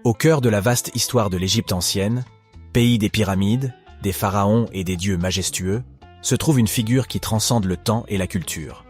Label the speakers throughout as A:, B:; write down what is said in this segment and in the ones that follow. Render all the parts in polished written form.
A: Au cœur de la vaste histoire de l'Égypte ancienne, pays des pyramides, des pharaons et des dieux majestueux, se trouve une figure qui transcende le temps et la culture.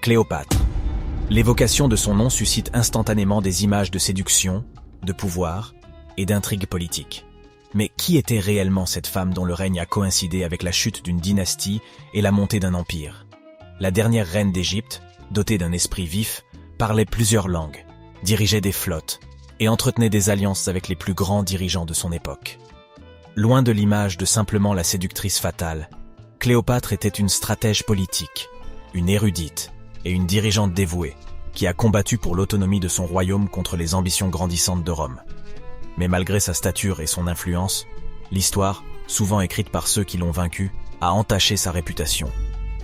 A: Cléopâtre. L'évocation de son nom suscite instantanément des images de séduction, de pouvoir et d'intrigue politique. Mais qui était réellement cette femme dont le règne a coïncidé avec la chute d'une dynastie et la montée d'un empire? La dernière reine d'Égypte, dotée d'un esprit vif, parlait plusieurs langues, dirigeait des flottes et entretenait des alliances avec les plus grands dirigeants de son époque. Loin de l'image de simplement la séductrice fatale, Cléopâtre était une stratège politique, une érudite et une dirigeante dévouée qui a combattu pour l'autonomie de son royaume contre les ambitions grandissantes de Rome. Mais malgré sa stature et son influence, l'histoire, souvent écrite par ceux qui l'ont vaincue, a entaché sa réputation,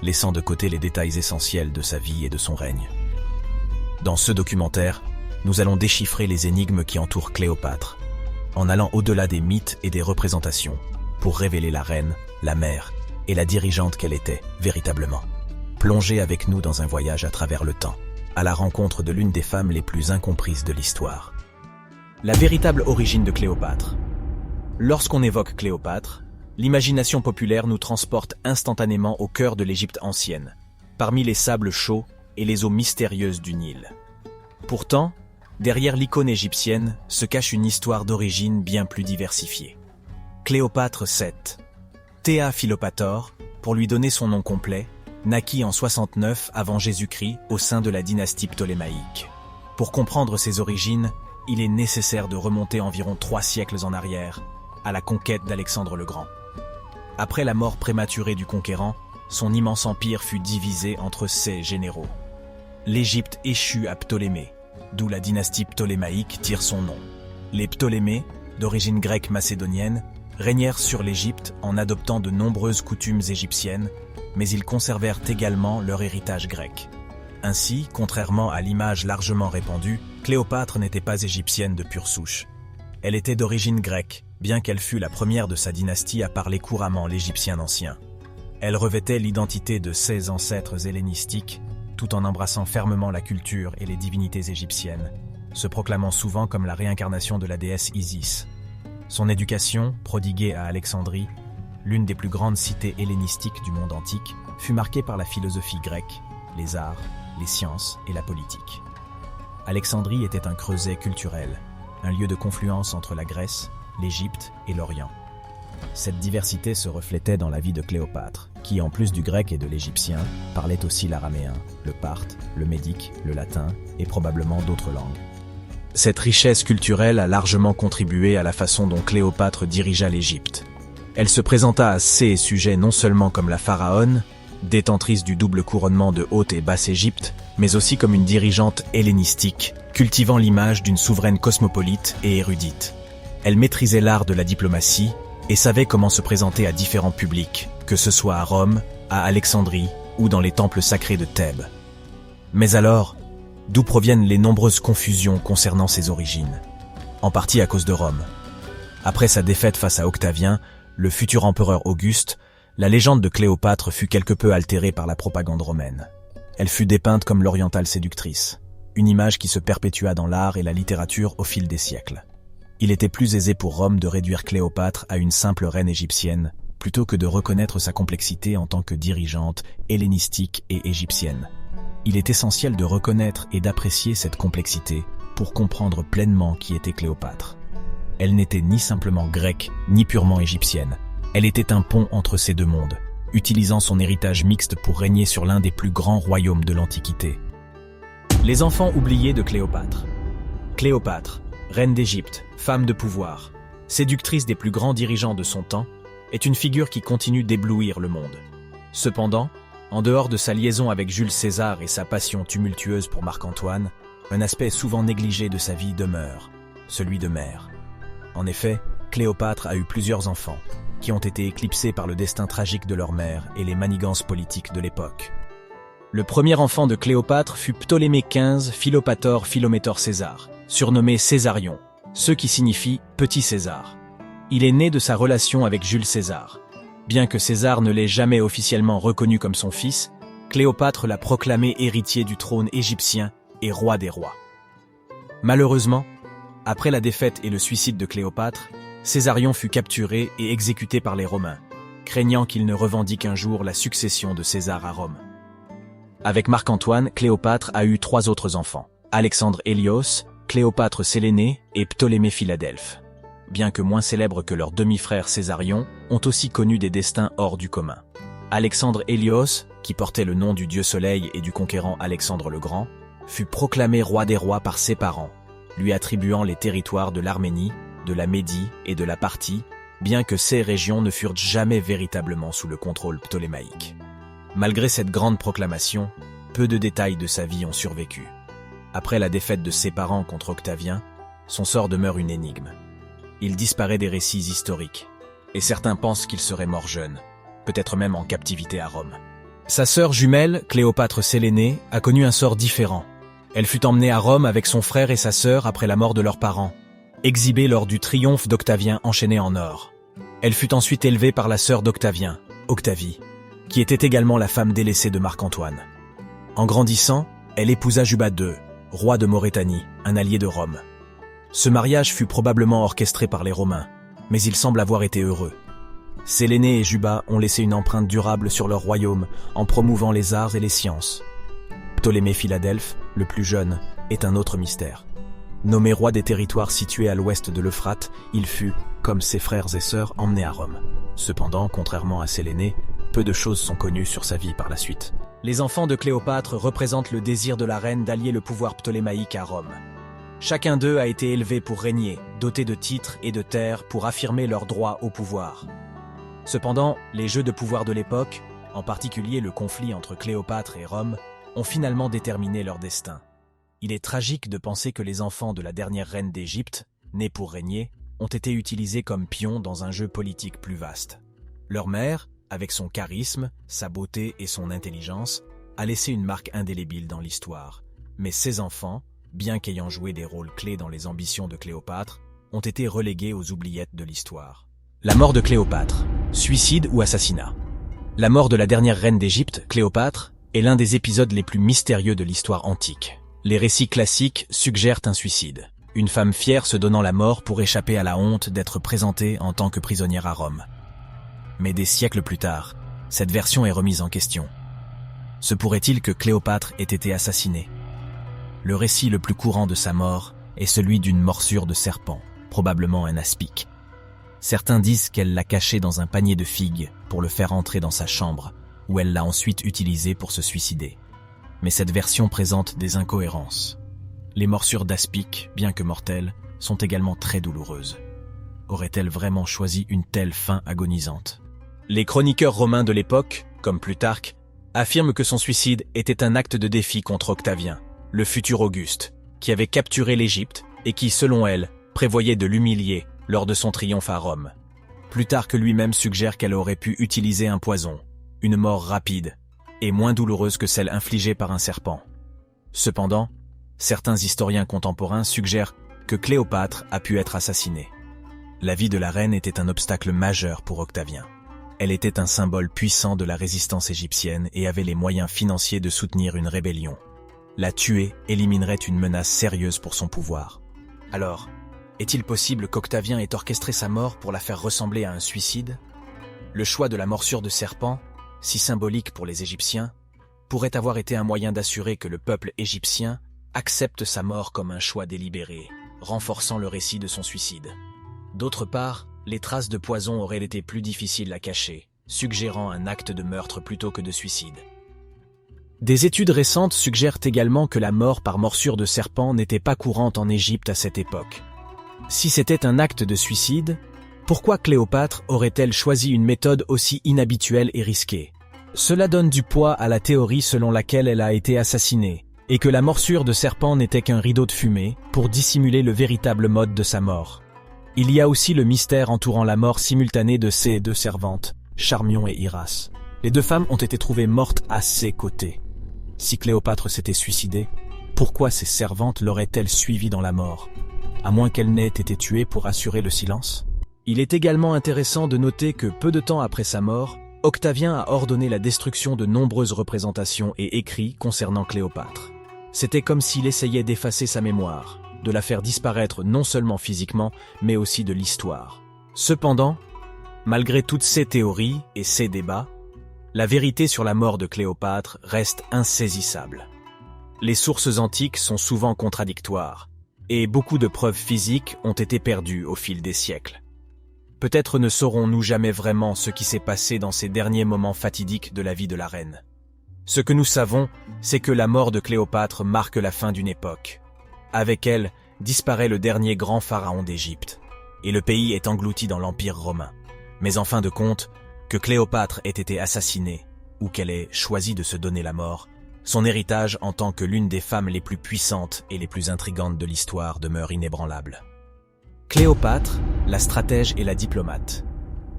A: laissant de côté les détails essentiels de sa vie et de son règne. Dans ce documentaire, nous allons déchiffrer les énigmes qui entourent Cléopâtre, en allant au-delà des mythes et des représentations, pour révéler la reine, la mère et la dirigeante qu'elle était véritablement. Plongez avec nous dans un voyage à travers le temps, à la rencontre de l'une des femmes les plus incomprises de l'histoire. La véritable origine de Cléopâtre. Lorsqu'on évoque Cléopâtre, l'imagination populaire nous transporte instantanément au cœur de l'Égypte ancienne, parmi les sables chauds et les eaux mystérieuses du Nil. Pourtant, derrière l'icône égyptienne se cache une histoire d'origine bien plus diversifiée. Cléopâtre VII, Théa Philopator, pour lui donner son nom complet, naquit en 69 avant Jésus-Christ au sein de la dynastie ptolémaïque. Pour comprendre ses origines, il est nécessaire de remonter environ 3 siècles en arrière, à la conquête d'Alexandre le Grand. Après la mort prématurée du conquérant, son immense empire fut divisé entre ses généraux. L'Égypte échut à Ptolémée, d'où la dynastie ptolémaïque tire son nom. Les Ptolémées, d'origine grecque macédonienne, régnèrent sur l'Égypte en adoptant de nombreuses coutumes égyptiennes, mais ils conservèrent également leur héritage grec. Ainsi, contrairement à l'image largement répandue, Cléopâtre n'était pas égyptienne de pure souche. Elle était d'origine grecque, bien qu'elle fût la première de sa dynastie à parler couramment l'égyptien ancien. Elle revêtait l'identité de ses ancêtres hellénistiques, tout en embrassant fermement la culture et les divinités égyptiennes, se proclamant souvent comme la réincarnation de la déesse Isis. Son éducation, prodiguée à Alexandrie, l'une des plus grandes cités hellénistiques du monde antique, fut marquée par la philosophie grecque, les arts, les sciences et la politique. Alexandrie était un creuset culturel, un lieu de confluence entre la Grèce, l'Égypte et l'Orient. Cette diversité se reflétait dans la vie de Cléopâtre, qui, en plus du grec et de l'égyptien, parlait aussi l'araméen, le parthe, le médique, le latin et probablement d'autres langues. Cette richesse culturelle a largement contribué à la façon dont Cléopâtre dirigea l'Égypte. Elle se présenta à ses sujets non seulement comme la pharaone, détentrice du double couronnement de Haute et Basse Égypte, mais aussi comme une dirigeante hellénistique, cultivant l'image d'une souveraine cosmopolite et érudite. Elle maîtrisait l'art de la diplomatie et savait comment se présenter à différents publics, que ce soit à Rome, à Alexandrie ou dans les temples sacrés de Thèbes. Mais alors, d'où proviennent les nombreuses confusions concernant ses origines? En partie à cause de Rome. Après sa défaite face à Octavien, le futur empereur Auguste, la légende de Cléopâtre fut quelque peu altérée par la propagande romaine. Elle fut dépeinte comme l'orientale séductrice, une image qui se perpétua dans l'art et la littérature au fil des siècles. Il était plus aisé pour Rome de réduire Cléopâtre à une simple reine égyptienne, plutôt que de reconnaître sa complexité en tant que dirigeante hellénistique et égyptienne. Il est essentiel de reconnaître et d'apprécier cette complexité pour comprendre pleinement qui était Cléopâtre. Elle n'était ni simplement grecque, ni purement égyptienne. Elle était un pont entre ces deux mondes, utilisant son héritage mixte pour régner sur l'un des plus grands royaumes de l'Antiquité. Les enfants oubliés de Cléopâtre. Cléopâtre, reine d'Égypte, femme de pouvoir, séductrice des plus grands dirigeants de son temps, est une figure qui continue d'éblouir le monde. Cependant, en dehors de sa liaison avec Jules César et sa passion tumultueuse pour Marc-Antoine, un aspect souvent négligé de sa vie demeure, celui de mère. En effet, Cléopâtre a eu plusieurs enfants, qui ont été éclipsés par le destin tragique de leur mère et les manigances politiques de l'époque. Le premier enfant de Cléopâtre fut Ptolémée XV Philopator Philométor César, surnommé Césarion, ce qui signifie « petit César ». Il est né de sa relation avec Jules César. Bien que César ne l'ait jamais officiellement reconnu comme son fils, Cléopâtre l'a proclamé héritier du trône égyptien et roi des rois. Malheureusement, Après la défaite et le suicide de Cléopâtre, Césarion fut capturé et exécuté par les Romains, craignant qu'il ne revendique un jour la succession de César à Rome. Avec Marc-Antoine, Cléopâtre a eu 3 autres enfants, Alexandre Hélios, Cléopâtre Sélénée et Ptolémée Philadelphe. Bien que moins célèbres que leur demi-frère Césarion, ont aussi connu des destins hors du commun. Alexandre Hélios, qui portait le nom du dieu Soleil et du conquérant Alexandre le Grand, fut proclamé roi des rois par ses parents, lui attribuant les territoires de l'Arménie, de la Médie et de la Parthie, bien que ces régions ne furent jamais véritablement sous le contrôle ptolémaïque. Malgré cette grande proclamation, peu de détails de sa vie ont survécu. Après la défaite de ses parents contre Octavien, son sort demeure une énigme. Il disparaît des récits historiques, et certains pensent qu'il serait mort jeune, peut-être même en captivité à Rome. Sa sœur jumelle, Cléopâtre Sélénée, a connu un sort différent. Elle fut emmenée à Rome avec son frère et sa sœur après la mort de leurs parents, exhibée lors du triomphe d'Octavien enchaîné en or. Elle fut ensuite élevée par la sœur d'Octavien, Octavie, qui était également la femme délaissée de Marc-Antoine. En grandissant, elle épousa Juba II, roi de Maurétanie, un allié de Rome. Ce mariage fut probablement orchestré par les Romains, mais il semble avoir été heureux. Sélénée et Juba ont laissé une empreinte durable sur leur royaume en promouvant les arts et les sciences. Ptolémée Philadelphe, le plus jeune, est un autre mystère. Nommé roi des territoires situés à l'ouest de l'Euphrate, il fut, comme ses frères et sœurs, emmené à Rome. Cependant, contrairement à Sélénée, peu de choses sont connues sur sa vie par la suite. Les enfants de Cléopâtre représentent le désir de la reine d'allier le pouvoir ptolémaïque à Rome. Chacun d'eux a été élevé pour régner, doté de titres et de terres pour affirmer leur droit au pouvoir. Cependant, les jeux de pouvoir de l'époque, en particulier le conflit entre Cléopâtre et Rome, ont finalement déterminé leur destin. Il est tragique de penser que les enfants de la dernière reine d'Égypte, nés pour régner, ont été utilisés comme pions dans un jeu politique plus vaste. Leur mère, avec son charisme, sa beauté et son intelligence, a laissé une marque indélébile dans l'histoire. Mais ces enfants, bien qu'ayant joué des rôles clés dans les ambitions de Cléopâtre, ont été relégués aux oubliettes de l'histoire. La mort de Cléopâtre, suicide ou assassinat. La mort de la dernière reine d'Égypte, Cléopâtre, est l'un des épisodes les plus mystérieux de l'histoire antique. Les récits classiques suggèrent un suicide, une femme fière se donnant la mort pour échapper à la honte d'être présentée en tant que prisonnière à Rome. Mais des siècles plus tard, cette version est remise en question. Se pourrait-il que Cléopâtre ait été assassinée ? Le récit le plus courant de sa mort est celui d'une morsure de serpent, probablement un aspic. Certains disent qu'elle l'a caché dans un panier de figues pour le faire entrer dans sa chambre, où elle l'a ensuite utilisé pour se suicider. Mais cette version présente des incohérences. Les morsures d'aspic, bien que mortelles, sont également très douloureuses. Aurait-elle vraiment choisi une telle fin agonisante ? Les chroniqueurs romains de l'époque, comme Plutarque, affirment que son suicide était un acte de défi contre Octavien, le futur Auguste, qui avait capturé l'Égypte et qui, selon elle, prévoyait de l'humilier lors de son triomphe à Rome. Plutarque lui-même suggère qu'elle aurait pu utiliser un poison, une mort rapide, et moins douloureuse que celle infligée par un serpent. Cependant, certains historiens contemporains suggèrent que Cléopâtre a pu être assassinée. La vie de la reine était un obstacle majeur pour Octavien. Elle était un symbole puissant de la résistance égyptienne et avait les moyens financiers de soutenir une rébellion. La tuer éliminerait une menace sérieuse pour son pouvoir. Alors, est-il possible qu'Octavien ait orchestré sa mort pour la faire ressembler à un suicide ? Le choix de la morsure de serpent, si symbolique pour les Égyptiens, pourrait avoir été un moyen d'assurer que le peuple égyptien accepte sa mort comme un choix délibéré, renforçant le récit de son suicide. D'autre part, les traces de poison auraient été plus difficiles à cacher, suggérant un acte de meurtre plutôt que de suicide. Des études récentes suggèrent également que la mort par morsure de serpent n'était pas courante en Égypte à cette époque. Si c'était un acte de suicide, pourquoi Cléopâtre aurait-elle choisi une méthode aussi inhabituelle et risquée ? Cela donne du poids à la théorie selon laquelle elle a été assassinée, et que la morsure de serpent n'était qu'un rideau de fumée pour dissimuler le véritable mode de sa mort. Il y a aussi le mystère entourant la mort simultanée de ses 2 servantes, Charmion et Iras. Les 2 femmes ont été trouvées mortes à ses côtés. Si Cléopâtre s'était suicidée, pourquoi ses servantes l'auraient-elles suivie dans la mort, à moins qu'elle n'ait été tuée pour assurer le silence ? Il est également intéressant de noter que peu de temps après sa mort, Octavien a ordonné la destruction de nombreuses représentations et écrits concernant Cléopâtre. C'était comme s'il essayait d'effacer sa mémoire, de la faire disparaître non seulement physiquement, mais aussi de l'histoire. Cependant, malgré toutes ces théories et ces débats, la vérité sur la mort de Cléopâtre reste insaisissable. Les sources antiques sont souvent contradictoires, et beaucoup de preuves physiques ont été perdues au fil des siècles. Peut-être ne saurons-nous jamais vraiment ce qui s'est passé dans ces derniers moments fatidiques de la vie de la reine. Ce que nous savons, c'est que la mort de Cléopâtre marque la fin d'une époque. Avec elle, disparaît le dernier grand pharaon d'Égypte, et le pays est englouti dans l'Empire romain. Mais en fin de compte, que Cléopâtre ait été assassinée, ou qu'elle ait choisi de se donner la mort, son héritage en tant que l'une des femmes les plus puissantes et les plus intrigantes de l'histoire demeure inébranlable. Cléopâtre, la stratège et la diplomate.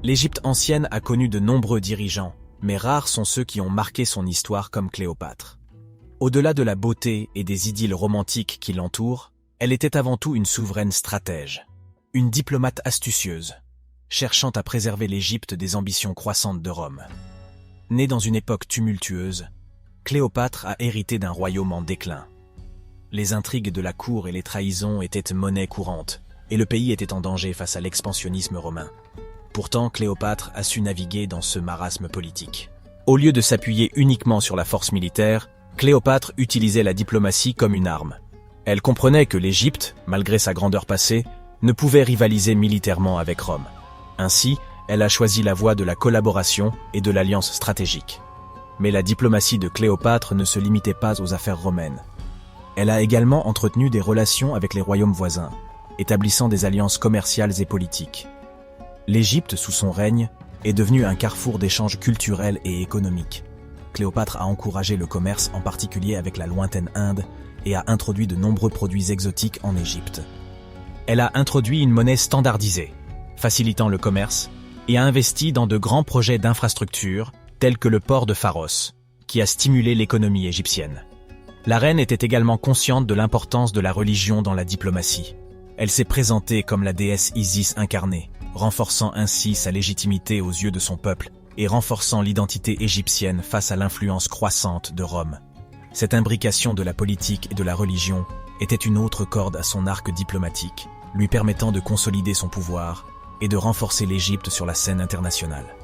A: L'Égypte ancienne a connu de nombreux dirigeants, mais rares sont ceux qui ont marqué son histoire comme Cléopâtre. Au-delà de la beauté et des idylles romantiques qui l'entourent, elle était avant tout une souveraine stratège, une diplomate astucieuse, cherchant à préserver l'Égypte des ambitions croissantes de Rome. Née dans une époque tumultueuse, Cléopâtre a hérité d'un royaume en déclin. Les intrigues de la cour et les trahisons étaient monnaie courante, et le pays était en danger face à l'expansionnisme romain. Pourtant, Cléopâtre a su naviguer dans ce marasme politique. Au lieu de s'appuyer uniquement sur la force militaire, Cléopâtre utilisait la diplomatie comme une arme. Elle comprenait que l'Égypte, malgré sa grandeur passée, ne pouvait rivaliser militairement avec Rome. Ainsi, elle a choisi la voie de la collaboration et de l'alliance stratégique. Mais la diplomatie de Cléopâtre ne se limitait pas aux affaires romaines. Elle a également entretenu des relations avec les royaumes voisins, établissant des alliances commerciales et politiques. L'Égypte, sous son règne, est devenue un carrefour d'échanges culturels et économiques. Cléopâtre a encouragé le commerce, en particulier avec la lointaine Inde, et a introduit de nombreux produits exotiques en Égypte. Elle a introduit une monnaie standardisée, facilitant le commerce, et a investi dans de grands projets d'infrastructures, tels que le port de Pharos, qui a stimulé l'économie égyptienne. La reine était également consciente de l'importance de la religion dans la diplomatie. Elle s'est présentée comme la déesse Isis incarnée, renforçant ainsi sa légitimité aux yeux de son peuple et renforçant l'identité égyptienne face à l'influence croissante de Rome. Cette imbrication de la politique et de la religion était une autre corde à son arc diplomatique, lui permettant de consolider son pouvoir et de renforcer l'Égypte sur la scène internationale.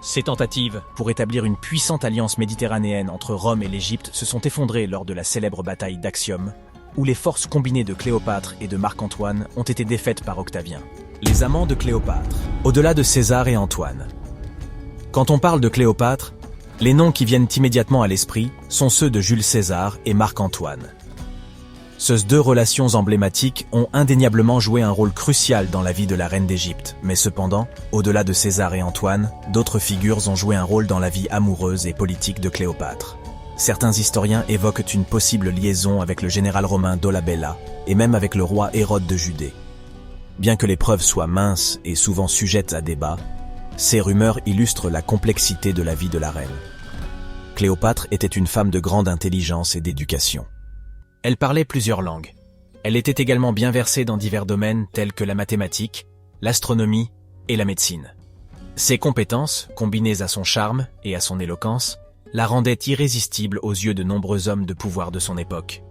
A: Ces tentatives pour établir une puissante alliance méditerranéenne entre Rome et l'Égypte se sont effondrées lors de la célèbre bataille d'Actium, où les forces combinées de Cléopâtre et de Marc-Antoine ont été défaites par Octavien. Les amants de Cléopâtre, au-delà de César et Antoine. Quand on parle de Cléopâtre, les noms qui viennent immédiatement à l'esprit sont ceux de Jules César et Marc-Antoine. Ces deux relations emblématiques ont indéniablement joué un rôle crucial dans la vie de la reine d'Égypte, mais cependant, au-delà de César et Antoine, d'autres figures ont joué un rôle dans la vie amoureuse et politique de Cléopâtre. Certains historiens évoquent une possible liaison avec le général romain Dolabella et même avec le roi Hérode de Judée. Bien que les preuves soient minces et souvent sujettes à débat, ces rumeurs illustrent la complexité de la vie de la reine. Cléopâtre était une femme de grande intelligence et d'éducation. Elle parlait plusieurs langues. Elle était également bien versée dans divers domaines tels que la mathématique, l'astronomie et la médecine. Ses compétences, combinées à son charme et à son éloquence, la rendaient irrésistible aux yeux de nombreux hommes de pouvoir de son époque.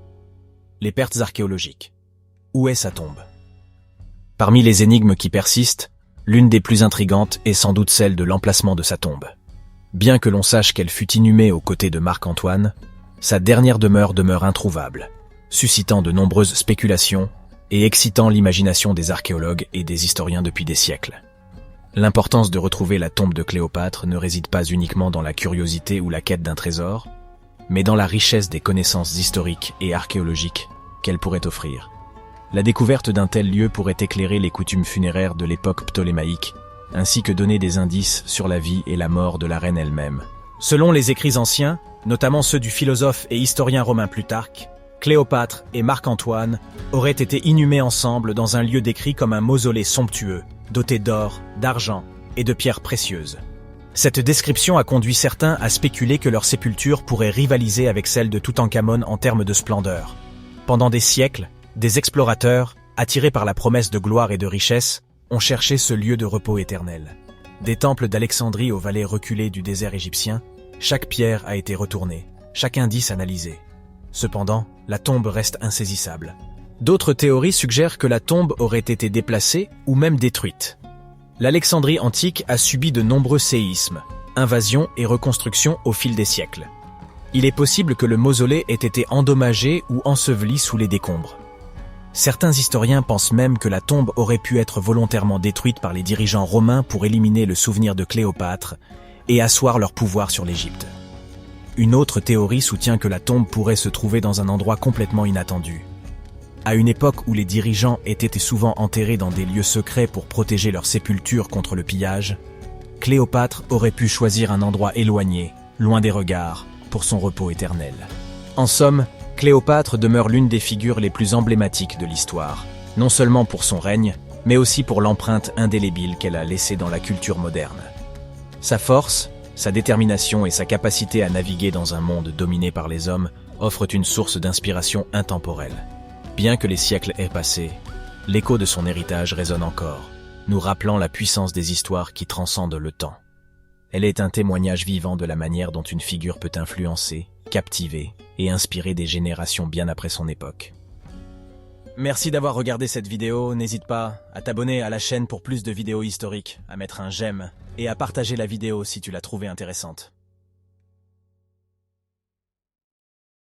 A: Les pertes archéologiques. Où est sa tombe ? Parmi les énigmes qui persistent, l'une des plus intrigantes est sans doute celle de l'emplacement de sa tombe. Bien que l'on sache qu'elle fut inhumée aux côtés de Marc-Antoine, sa dernière demeure demeure introuvable, suscitant de nombreuses spéculations et excitant l'imagination des archéologues et des historiens depuis des siècles. L'importance de retrouver la tombe de Cléopâtre ne réside pas uniquement dans la curiosité ou la quête d'un trésor, mais dans la richesse des connaissances historiques et archéologiques qu'elle pourrait offrir. La découverte d'un tel lieu pourrait éclairer les coutumes funéraires de l'époque ptolémaïque, ainsi que donner des indices sur la vie et la mort de la reine elle-même. Selon les écrits anciens, notamment ceux du philosophe et historien romain Plutarque, Cléopâtre et Marc-Antoine auraient été inhumés ensemble dans un lieu décrit comme un mausolée somptueux, doté d'or, d'argent et de pierres précieuses. Cette description a conduit certains à spéculer que leur sépulture pourrait rivaliser avec celle de Toutankhamon en termes de splendeur. Pendant des siècles, des explorateurs, attirés par la promesse de gloire et de richesse, ont cherché ce lieu de repos éternel. Des temples d'Alexandrie aux vallées reculées du désert égyptien, chaque pierre a été retournée, chaque indice analysé. Cependant, la tombe reste insaisissable. D'autres théories suggèrent que la tombe aurait été déplacée ou même détruite. L'Alexandrie antique a subi de nombreux séismes, invasions et reconstructions au fil des siècles. Il est possible que le mausolée ait été endommagé ou enseveli sous les décombres. Certains historiens pensent même que la tombe aurait pu être volontairement détruite par les dirigeants romains pour éliminer le souvenir de Cléopâtre et asseoir leur pouvoir sur l'Égypte. Une autre théorie soutient que la tombe pourrait se trouver dans un endroit complètement inattendu. À une époque où les dirigeants étaient souvent enterrés dans des lieux secrets pour protéger leur sépulture contre le pillage, Cléopâtre aurait pu choisir un endroit éloigné, loin des regards, pour son repos éternel. En somme, Cléopâtre demeure l'une des figures les plus emblématiques de l'histoire, non seulement pour son règne, mais aussi pour l'empreinte indélébile qu'elle a laissée dans la culture moderne. Sa force, sa détermination et sa capacité à naviguer dans un monde dominé par les hommes offrent une source d'inspiration intemporelle. Bien que les siècles aient passé, l'écho de son héritage résonne encore, nous rappelant la puissance des histoires qui transcendent le temps. Elle est un témoignage vivant de la manière dont une figure peut influencer, captiver et inspirer des générations bien après son époque. Merci d'avoir regardé cette vidéo, n'hésite pas à t'abonner à la chaîne pour plus de vidéos historiques, à mettre un j'aime et à partager la vidéo si tu l'as trouvée intéressante.